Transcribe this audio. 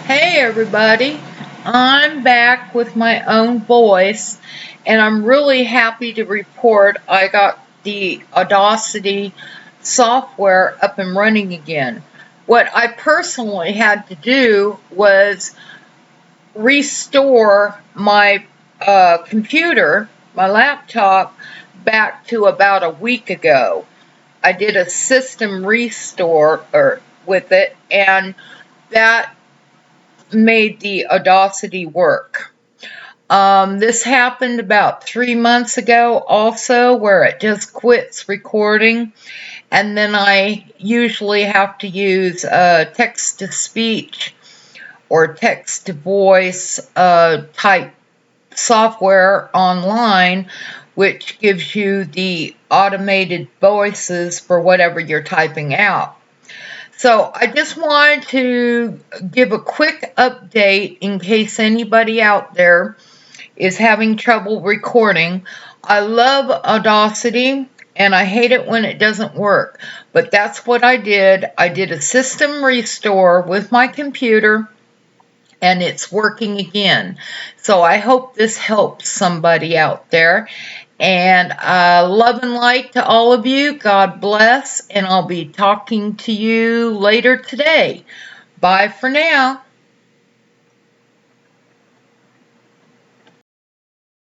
Hey everybody, I'm back with my own voice and I'm really happy to report I got the Audacity software up and running again. What I personally had to do was restore my computer, my laptop, back to about a week ago. I did a system restore with it, and that made the Audacity work. This happened about 3 months ago also, where it just quits recording, and then I usually have to use text-to-speech or text-to-voice type software online, which gives you the automated voices for whatever you're typing out. So I just wanted to give a quick update in case anybody out there is having trouble recording. I love Audacity and I hate it when it doesn't work, but that's what I did. I did a system restore with my computer and it's working again. So I hope this helps somebody out there. And love and light to all of you. God bless. And I'll be talking to you later today. Bye for now.